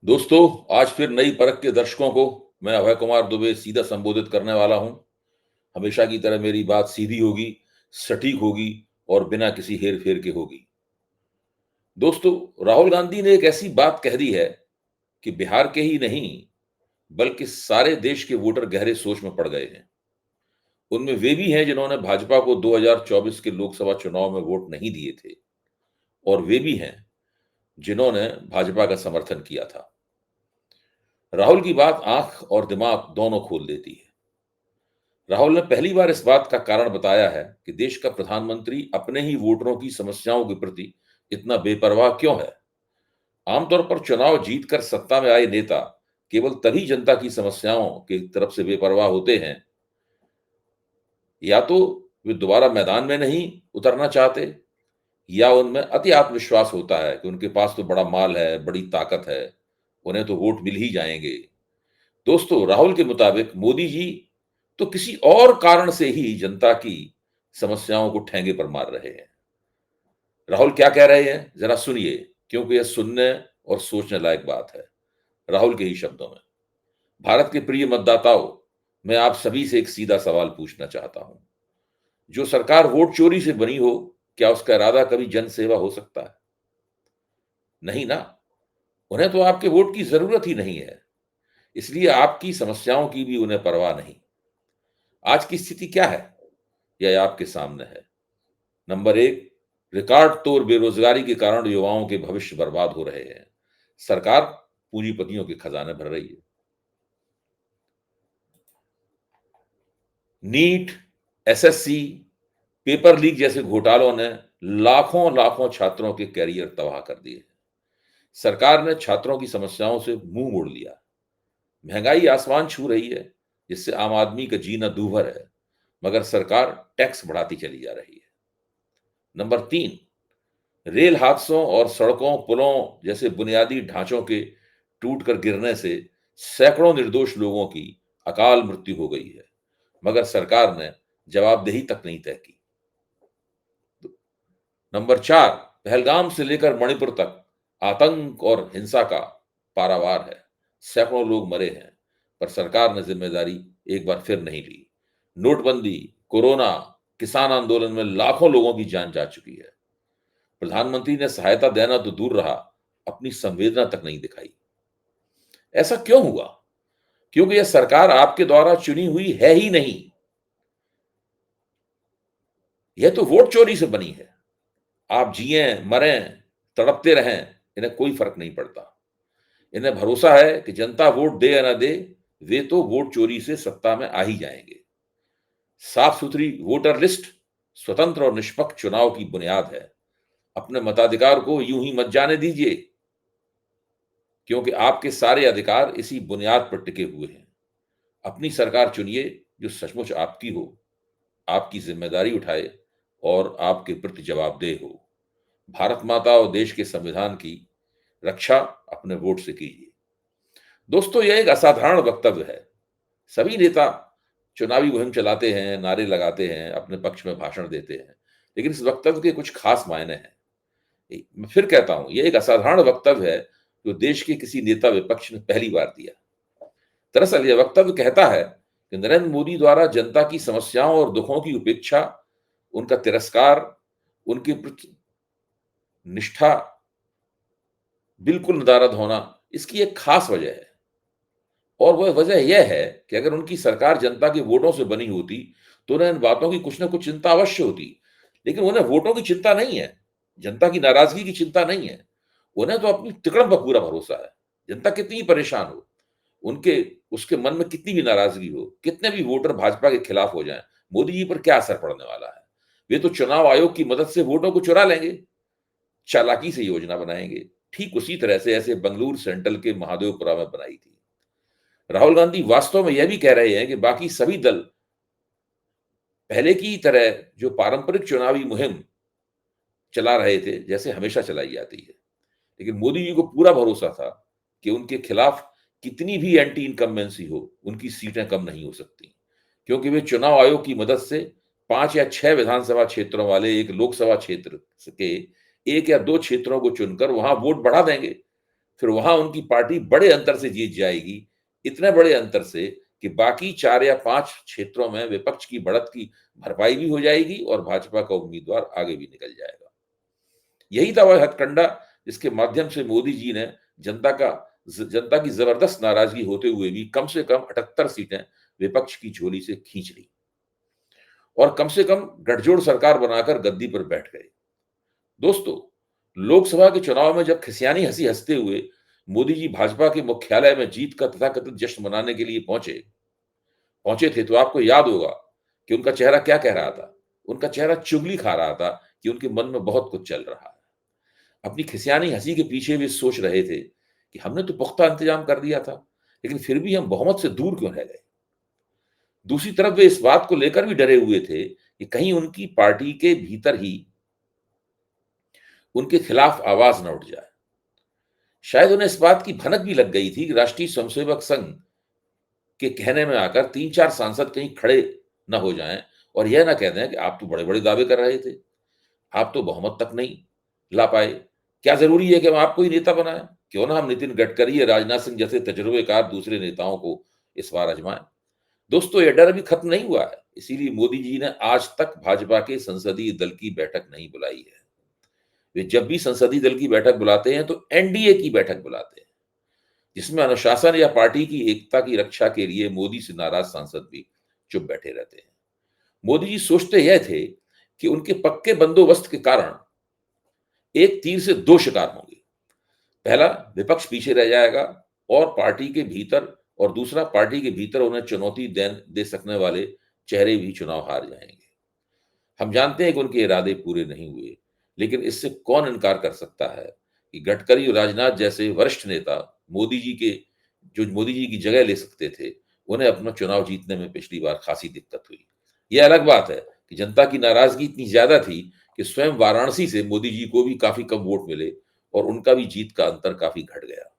दोस्तों, आज फिर नई परख के दर्शकों को मैं अभय कुमार दुबे सीधा संबोधित करने वाला हूं। हमेशा की तरह मेरी बात सीधी होगी, सटीक होगी और बिना किसी हेर-फेर के होगी। दोस्तों, राहुल गांधी ने एक ऐसी बात कह दी है कि बिहार के ही नहीं, बल्कि सारे देश के वोटर गहरे सोच में पड़ गए हैं। उनमें वे भी हैं जिन्होंने भाजपा को 2024 के लोकसभा चुनाव में वोट नहीं दिए थे और वे भी हैं जिन्होंने भाजपा का समर्थन किया था। राहुल की बात आंख और दिमाग दोनों खोल देती है। राहुल ने पहली बार इस बात का कारण बताया है कि देश का प्रधानमंत्री अपने ही वोटरों की समस्याओं के प्रति इतना बेपरवाह क्यों है। आमतौर पर चुनाव जीतकर सत्ता में आए नेता केवल तभी जनता की समस्याओं की तरफ से बेपरवाह होते हैं, या तो वे दोबारा मैदान में नहीं उतरना चाहते, या उनमें अति आत्मविश्वास होता है कि उनके पास तो बड़ा माल है, बड़ी ताकत है, उन्हें तो वोट मिल ही जाएंगे। दोस्तों, राहुल के मुताबिक मोदी जी तो किसी और कारण से ही जनता की समस्याओं को ठेंगे पर मार रहे हैं। राहुल क्या कह रहे हैं, जरा सुनिए, क्योंकि यह सुनने और सोचने लायक बात है। राहुल के ही शब्दों में, भारत के प्रिय मतदाताओं, मैं आप सभी से एक सीधा सवाल पूछना चाहता हूं। जो सरकार वोट चोरी से बनी हो, क्या उसका इरादा कभी जन सेवा हो सकता है? नहीं ना। उन्हें तो आपके वोट की जरूरत ही नहीं है, इसलिए आपकी समस्याओं की भी उन्हें परवाह नहीं। आज की स्थिति क्या है, यह आपके सामने है। नंबर एक, रिकॉर्ड तोड़ बेरोजगारी के कारण युवाओं के भविष्य बर्बाद हो रहे हैं। सरकार पूंजीपतियों के खजाने भर रही है। नीट, एसएससी, पेपर लीक जैसे घोटालों ने लाखों लाखों छात्रों के कैरियर तबाह कर दिए। सरकार ने छात्रों की समस्याओं से मुंह मोड़ लिया। महंगाई आसमान छू रही है, जिससे आम आदमी का जीना दूभर है, मगर सरकार टैक्स बढ़ाती चली जा रही है। नंबर तीन, रेल हादसों और सड़कों पुलों जैसे बुनियादी ढांचों के टूटकर गिरने से सैकड़ों निर्दोष लोगों की अकाल मृत्यु हो गई है, मगर सरकार ने जवाबदेही तक नहीं तय की। नंबर चार, पहलगाम से लेकर मणिपुर तक आतंक और हिंसा का पारावार है। सैकड़ों लोग मरे हैं, पर सरकार ने जिम्मेदारी एक बार फिर नहीं ली। नोटबंदी, कोरोना, किसान आंदोलन में लाखों लोगों की जान जा चुकी है। प्रधानमंत्री ने सहायता देना तो दूर रहा, अपनी संवेदना तक नहीं दिखाई। ऐसा क्यों हुआ? क्योंकि यह सरकार आपके द्वारा चुनी हुई है ही नहीं। यह तो वोट चोरी से बनी है। आप जिए मरें, तड़पते रहें, इन्हें कोई फर्क नहीं पड़ता। इन्हें भरोसा है कि जनता वोट दे या ना दे, वे तो वोट चोरी से सत्ता में आ ही जाएंगे। साफ सुथरी वोटर लिस्ट स्वतंत्र और निष्पक्ष चुनाव की बुनियाद है। अपने मताधिकार को यूं ही मत जाने दीजिए, क्योंकि आपके सारे अधिकार इसी बुनियाद पर टिके हुए हैं। अपनी सरकार चुनिए जो सचमुच आपकी हो, आपकी जिम्मेदारी उठाए और आपके प्रति जवाबदेह हो। भारत माता और देश के संविधान की रक्षा अपने वोट से कीजिए। दोस्तों, यह एक असाधारण वक्तव्य है। सभी नेता चुनावी मुहिम चलाते हैं, नारे लगाते हैं, अपने पक्ष में भाषण देते हैं, लेकिन इस वक्तव्य के कुछ खास मायने हैं। मैं फिर कहता हूं, यह एक असाधारण वक्तव्य है जो देश के किसी नेता विपक्ष ने पहली बार दिया। दरअसल यह वक्तव्य कहता है कि नरेंद्र मोदी द्वारा जनता की समस्याओं और दुखों की उपेक्षा, उनका तिरस्कार, उनके प्रति निष्ठा बिल्कुल नदारद होना, इसकी एक खास वजह है। और वह वजह यह है कि अगर उनकी सरकार जनता के वोटों से बनी होती, तो उन्हें इन बातों की कुछ ना कुछ चिंता अवश्य होती। लेकिन उन्हें वोटों की चिंता नहीं है, जनता की नाराजगी की चिंता नहीं है। उन्हें तो अपनी तिकड़म पर पूरा भरोसा है। जनता कितनी ही परेशान हो, उनके उसके मन में कितनी भी नाराजगी हो, कितने भी वोटर भाजपा के खिलाफ हो जाएं, मोदी जी पर क्या असर पड़ने वाला है? वे तो चुनाव आयोग की मदद से वोटों को चुरा लेंगे, चालाकी से योजना बनाएंगे। ठीक उसी तरह से ऐसे बंगलुरु सेंट्रल के महादेवपुरा में बनाई थी। राहुल गांधी वास्तव में यह भी कह रहे हैं कि बाकी सभी दल पहले की तरह जो पारंपरिक चुनावी मुहिम चला रहे थे, जैसे हमेशा चलाई जाती है। लेकिन मोदी जी को पूरा भरोसा था कि उनके खिलाफ कितनी भी एंटी इनकम्बेंसी हो, उनकी सीटें कम नहीं हो सकती, क्योंकि वे चुनाव आयोग की मदद से 5 या 6 विधानसभा क्षेत्रों वाले एक लोकसभा क्षेत्र के 1 या 2 क्षेत्रों को चुनकर वहां वोट बढ़ा देंगे। फिर वहां उनकी पार्टी बड़े अंतर से जीत जाएगी, इतने बड़े अंतर से कि बाकी 4 या 5 क्षेत्रों में विपक्ष की बढ़त की भरपाई भी हो जाएगी और भाजपा का उम्मीदवार आगे भी निकल जाएगा। यही था वह हथकंडा जिसके माध्यम से मोदी जी ने जनता की जबरदस्त नाराजगी होते हुए भी कम से कम 78 सीटें विपक्ष की झोली से खींच ली और कम से कम गठजोड़ सरकार बनाकर गद्दी पर बैठ गए। दोस्तों, लोकसभा के चुनाव में जब खिसियानी हंसी हंसते हुए मोदी जी भाजपा के मुख्यालय में जीत का तथाकथित जश्न मनाने के लिए पहुंचे पहुंचे थे, तो आपको याद होगा कि उनका चेहरा क्या कह रहा था। उनका चेहरा चुगली खा रहा था कि उनके मन में बहुत कुछ चल रहा है। अपनी खिसियानी हंसी के पीछे वे सोच रहे थे कि हमने तो पुख्ता इंतजाम कर दिया था, लेकिन फिर भी हम बहुमत से दूर क्यों रह गए। दूसरी तरफ वे इस बात को लेकर भी डरे हुए थे कि कहीं उनकी पार्टी के भीतर ही उनके खिलाफ आवाज न उठ जाए। शायद उन्हें इस बात की भनक भी लग गई थी कि राष्ट्रीय स्वयंसेवक संघ के कहने में आकर 3-4 सांसद कहीं खड़े न हो जाएं और यह ना कह दें कि आप तो बड़े-बड़े दावे कर रहे थे, आप तो बहुमत तक नहीं ला पाए। क्या जरूरी है कि हम आपको ही नेता बनाएं? क्यों ना हम नितिन गडकरी या राजनाथ सिंह जैसे तजुर्बेकार दूसरे नेताओं को इस बार आजमाएं। दोस्तों, यह डर अभी खत्म नहीं हुआ है, इसीलिए मोदी जी ने आज तक भाजपा के संसदीय दल की बैठक नहीं बुलाई है। वे जब भी संसदीय दल की बैठक बुलाते हैं तो एनडीए की बैठक बुलाते हैं, जिसमें अनुशासन या पार्टी की एकता की रक्षा के लिए मोदी से नाराज सांसद भी चुप बैठे रहते हैं। मोदी जी सोचते यह थे कि उनके पक्के बंदोबस्त के कारण एक तीर से दो शिकार होंगे। पहला, विपक्ष पीछे रह जाएगा और पार्टी के भीतर और दूसरा, पार्टी के भीतर उन्हें चुनौती दे सकने वाले चेहरे भी चुनाव हार जाएंगे। हम जानते हैं कि उनके इरादे पूरे नहीं हुए, लेकिन इससे कौन इनकार कर सकता है कि गडकरी और राजनाथ जैसे वरिष्ठ नेता मोदी जी की जगह ले सकते थे, उन्हें अपना चुनाव जीतने में पिछली बार खासी दिक्कत हुई। यह अलग बात है कि जनता की नाराजगी इतनी ज्यादा थी कि स्वयं वाराणसी से मोदी जी को भी काफी कम वोट मिले और उनका भी जीत का अंतर काफी घट गया।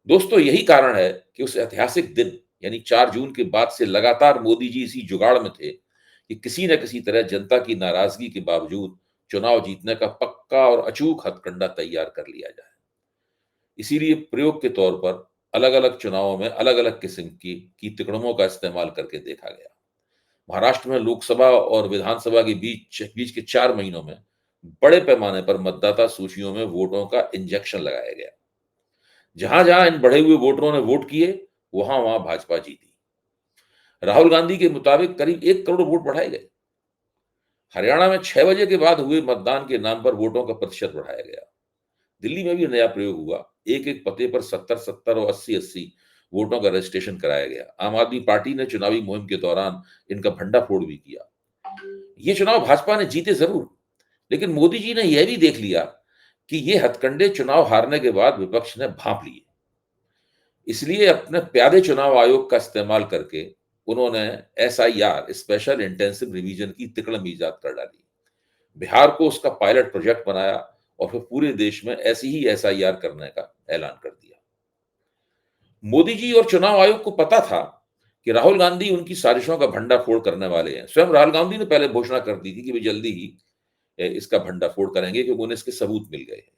दोस्तों, यही कारण है कि उस ऐतिहासिक दिन यानी 4 जून के बाद से लगातार मोदी जी इसी जुगाड़ में थे कि किसी न किसी तरह जनता की नाराजगी के बावजूद चुनाव जीतने का पक्का और अचूक हथकंडा तैयार कर लिया जाए। इसीलिए प्रयोग के तौर पर अलग-अलग चुनावों में अलग-अलग किस्म की तिकड़मों का इस्तेमाल करके देखा गया। महाराष्ट्र में लोकसभा और विधानसभा के बीच बीच के 4 महीनों में बड़े पैमाने पर मतदाता सूचियों में वोटों का इंजेक्शन लगाया गया। जहां-जहां इन बढ़े हुए वोटरों ने वोट किए, वहां-वहां भाजपा जीती। राहुल गांधी के मुताबिक करीब 1 करोड़ वोट बढ़ाए गए। हरियाणा में 6 बजे के बाद हुए मतदान के नाम पर वोटों का प्रतिशत बढ़ाया गया। दिल्ली में भी नया प्रयोग हुआ। एक-एक पते पर 70-70 और 80-80 वोटों का रजिस्ट्रेशन कराया गया। आम आदमी पार्टी ने चुनावी मुहिम के दौरान इनका भंडाफोड़ भी किया। ये चुनाव भाजपा ने जीते जरूर, लेकिन मोदी जी ने यह भी देख लिया कि ये हथकंडे चुनाव हारने के बाद विपक्ष ने भांप लिए। इसलिए अपने प्यादे चुनाव आयोग का इस्तेमाल करके उन्होंने एसआईआर स्पेशल इंटेंसिव रिवीजन की तिकड़म ईजाद कर डाली। बिहार को उसका पायलट प्रोजेक्ट बनाया और फिर पूरे देश में ऐसी ही एसआईआर करने का ऐलान कर दिया। मोदी जी और चुनाव आयोग को पता था कि राहुल गांधी उनकी साजिशों का भंडाफोड़ करने वाले हैं। स्वयं राहुल गांधी ने पहले घोषणा कर दी थी कि वे जल्दी ही इसका भंडाफोड़ करेंगे क्योंकि उन्हें इसके सबूत मिल गए हैं।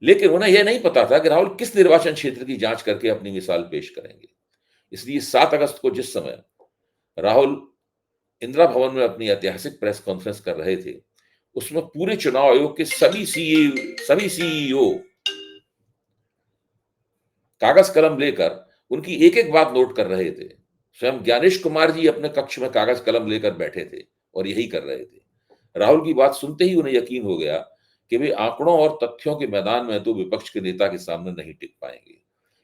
लेकिन उन्हें यह नहीं पता था कि राहुल किस निर्वाचन क्षेत्र की जांच करके अपनी मिसाल पेश करेंगे। इसलिए 7 अगस्त को जिस समय राहुल इंदिरा भवन में अपनी ऐतिहासिक प्रेस कॉन्फ्रेंस कर रहे थे, उसमें पूरे चुनाव आयोग के सभी सीईओ कागज कलम लेकर उनकी एक-एक बात नोट कर रहे थे। स्वयं ज्ञानेश कुमार जी अपने कक्ष में कागज कलम लेकर बैठे थे और यही कर रहे थे। राहुल की बात सुनते ही उन्हें यकीन हो गया कि वे आंकड़ों और तथ्यों के मैदान में तो विपक्ष के नेता के सामने नहीं टिक पाएंगे।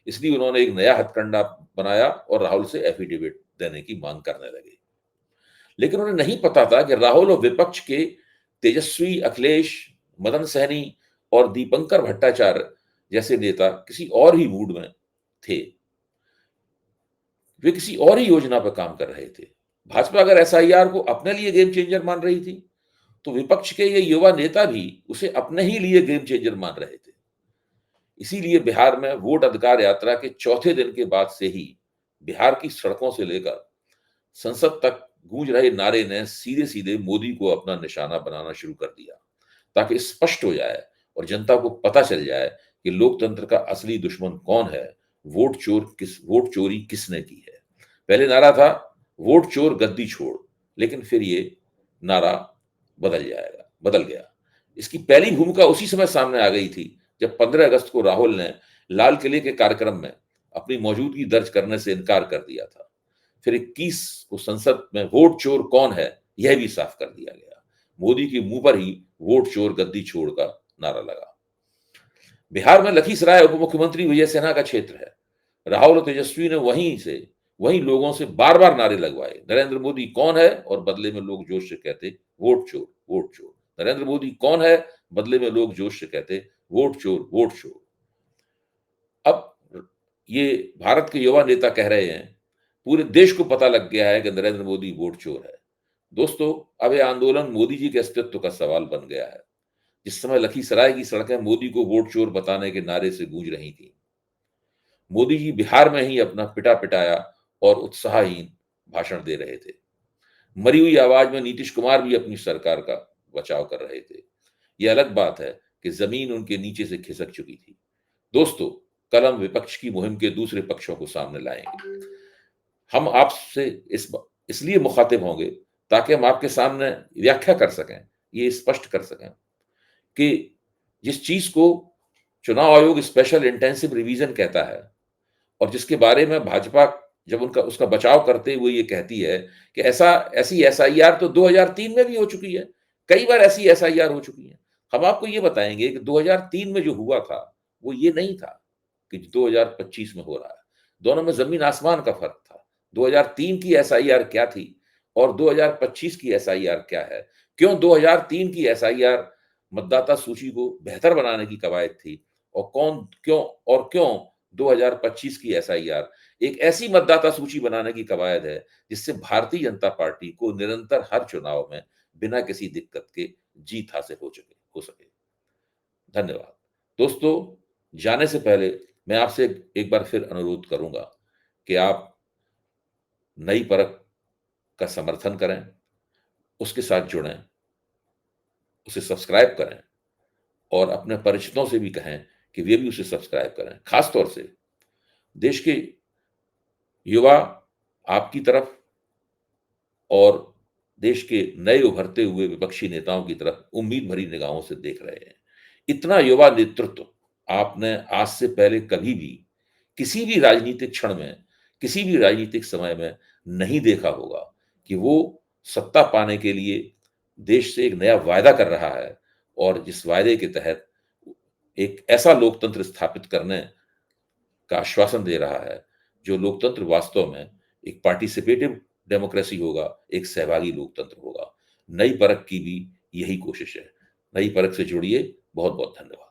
इसलिए उन्होंने एक नया हथकंडा बनाया और राहुल से एफिडेविट देने की मांग करने लगे। लेकिन उन्हें नहीं पता था कि राहुल और विपक्ष के तेजस्वी, अखिलेश, मदन सहनी और दीपंकर भट्टाचार्य जैसे नेता किसी और ही मूड में थे। वे किसी और ही योजना पर काम कर रहे थे। भाजपा अगर एसआईआर को अपने लिए गेम चेंजर मान रही थी, तो विपक्ष के ये युवा नेता भी उसे अपने ही लिए गेम चेंजर मान रहे थे। इसीलिए बिहार में वोट अधिकार यात्रा के चौथे दिन के बाद से ही बिहार की सड़कों से लेकर संसद तक गूंज रहे नारे ने सीधे सीधे मोदी को अपना निशाना बनाना शुरू कर दिया, ताकि स्पष्ट हो जाए और जनता को पता चल जाए कि लोकतंत्र का असली दुश्मन कौन है, वोट चोरी किसने की है। पहले नारा था वोट चोर गद्दी छोड़, लेकिन फिर ये नारा बदल गया। इसकी पहली भूमिका उसी समय सामने आ गई थी जब 15 अगस्त को राहुल ने लाल किले के कार्यक्रम में अपनी मौजूदगी दर्ज करने से इनकार कर दिया था। फिर 21 को संसद में वोट चोर कौन है यह भी साफ कर दिया गया। मोदी के मुंह पर ही वोट चोर गद्दी छोड़ का नारा लगा। बिहार में लखीसराय उप मुख्यमंत्री विजय सिन्हा का क्षेत्र है। राहुल और तेजस्वी ने वहीं लोगों से बार बार नारे लगवाए, नरेंद्र मोदी कौन है, और बदले में लोग जोश से कहते वोट चोर वोट चोर। नरेंद्र मोदी कौन है, बदले में लोग जोश से कहते वोट चोर वोट चोर। अब ये भारत के युवा नेता कह रहे हैं पूरे देश को पता लग गया है कि नरेंद्र मोदी वोट चोर है। दोस्तों, अब यह आंदोलन मोदी जी के अस्तित्व का सवाल बन गया है। जिस समय लखीसराय की सड़कें मोदी को वोट चोर बताने के नारे से गूंज रही थी, मोदी जी बिहार में ही अपना पिटा पिटाया और उत्साहहीन भाषण दे रहे थे। मरी हुई आवाज में नीतीश कुमार भी अपनी सरकार का बचाव कर रहे थे। यह अलग बात है कि जमीन उनके नीचे से खिसक चुकी थी। दोस्तों, कल हम विपक्ष की मुहिम के दूसरे पक्षों को सामने लाएंगे। हम आपसे इसलिए मुखातिब होंगे ताकि हम आपके सामने व्याख्या कर सकें, ये स्पष्ट कर सकें कि जिस चीज को चुनाव आयोग स्पेशल इंटेंसिव रिवीजन कहता है और जिसके बारे में भाजपा जब उसका बचाव करते हुए ये कहती है कि ऐसी एसआईआर तो 2003 में भी हो चुकी है, कई बार ऐसी एसआईआर हो चुकी है। हम आपको ये बताएंगे कि 2003 में जो हुआ था वो ये नहीं था कि 2025 में हो रहा है। दोनों में जमीन आसमान का फर्क था। 2003 की एसआईआर क्या थी और 2025 की एसआईआर क्या है। क्यों 2003 की एसआईआर मतदाता सूची को बेहतर बनाने की कवायद थी और क्यों 2025 की एसआईआर एक ऐसी मतदाता सूची बनाने की कवायद है जिससे भारतीय जनता पार्टी को निरंतर हर चुनाव में बिना किसी दिक्कत के जीत हासिल हो सके। धन्यवाद। दोस्तों, जाने से पहले मैं आपसे एक बार फिर अनुरोध करूंगा कि आप नई परख का समर्थन करें, उसके साथ जुड़ें, उसे सब्सक्राइब करें और अपने परिचितों से भी कहें कि वे भी उसे सब्सक्राइब करें। खासतौर से देश के युवा आपकी तरफ और देश के नए उभरते हुए विपक्षी नेताओं की तरफ उम्मीद भरी निगाहों से देख रहे हैं। इतना युवा नेतृत्व आपने आज से पहले कभी भी किसी भी राजनीतिक क्षण में, किसी भी राजनीतिक समय में नहीं देखा होगा कि वो सत्ता पाने के लिए देश से एक नया वायदा कर रहा है और जिस वायदे के तहत एक ऐसा लोकतंत्र स्थापित करने का आश्वासन दे रहा है जो लोकतंत्र वास्तव में एक पार्टिसिपेटिव डेमोक्रेसी होगा, एक सहभागी लोकतंत्र होगा। नई परख की भी यही कोशिश है। नई परख से जुड़िए। बहुत बहुत धन्यवाद।